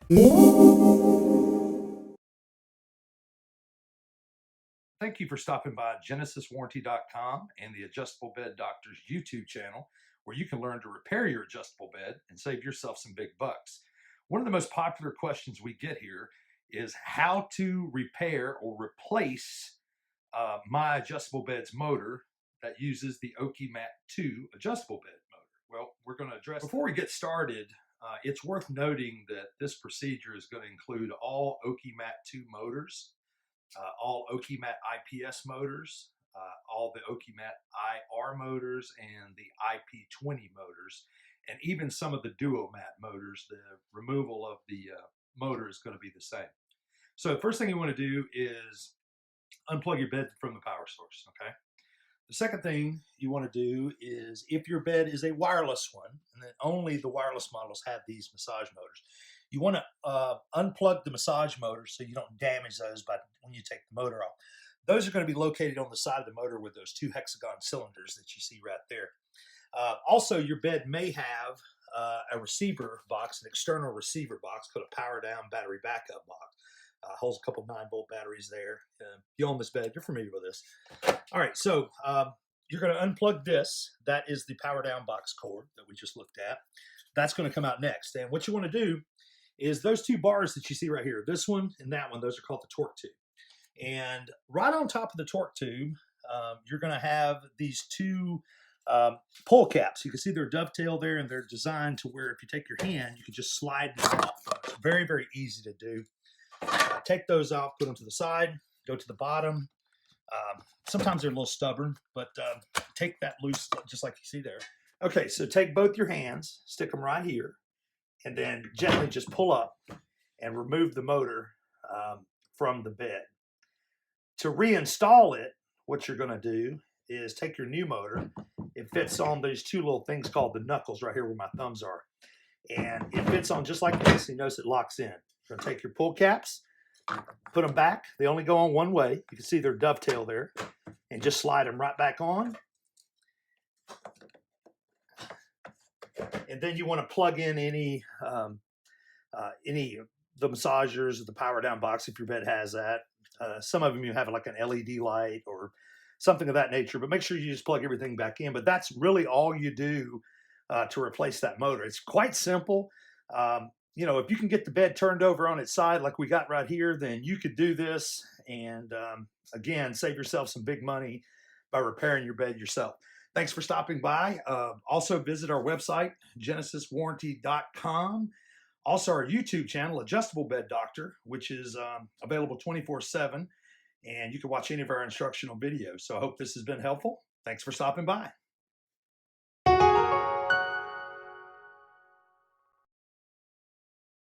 Thank you for stopping by GenesisWarranty.com and the Adjustable Bed Doctor's YouTube channel, where you can learn to repair your adjustable bed and save yourself some big bucks. One of the most popular questions we get here is how to repair or replace my adjustable bed's motor that uses the Okimat 2 adjustable bed motor. Well, we're going to address before we get started. It's worth noting that this procedure is going to include all Okimat 2 motors, all Okimat IPS motors, all the Okimat IR motors, and the IP20 motors, and even some of the Duomat motors. The removal of the motor is going to be the same. So the first thing you want to do is unplug your bed from the power source, okay? The second thing you want to do is, if your bed is a wireless one, and then only the wireless models have these massage motors, you want to unplug the massage motors so you don't damage those when you take the motor off. Those are going to be located on the side of the motor with those two hexagon cylinders that you see right there. Also, your bed may have a receiver box, an external receiver box called a power down battery backup box. Holds a couple 9-volt batteries there. You own this bed, you're familiar with this. All right, so you're going to unplug this. That is the power down box cord that we just looked at. That's going to come out next. And what you want to do is those two bars that you see right here, this one and that one, those are called the torque tube. And right on top of the torque tube, you're going to have these two pull caps. You can see they're dovetailed there, and they're designed to where if you take your hand, you can just slide them off. It's very, very easy to do. Take those off, put them to the side, go to the bottom. Sometimes they're a little stubborn, but take that loose just like you see there. Okay, so take both your hands, stick them right here, and then gently just pull up and remove the motor from the bed. To reinstall it, what you're going to do is take your new motor. It fits on these two little things called the knuckles right here where my thumbs are. And it fits on just like this. You notice it locks in. You're going to take your pull caps, put them back. They only go on one way. You can see they're dovetail there. And just slide them right back on. And then you want to plug in any of the massagers or the power down box if your bed has that. Some of them you have like an LED light or something of that nature, but make sure you just plug everything back in. But that's really all you do to replace that motor. It's quite simple. You know, if you can get the bed turned over on its side like we got right here, then you could do this and again, save yourself some big money by repairing your bed yourself. Thanks for stopping by. Also visit our website, GenesisWarranty.com. Also our YouTube channel, Adjustable Bed Doctor, which is available 24/7, and you can watch any of our instructional videos. So I hope this has been helpful. Thanks for stopping by.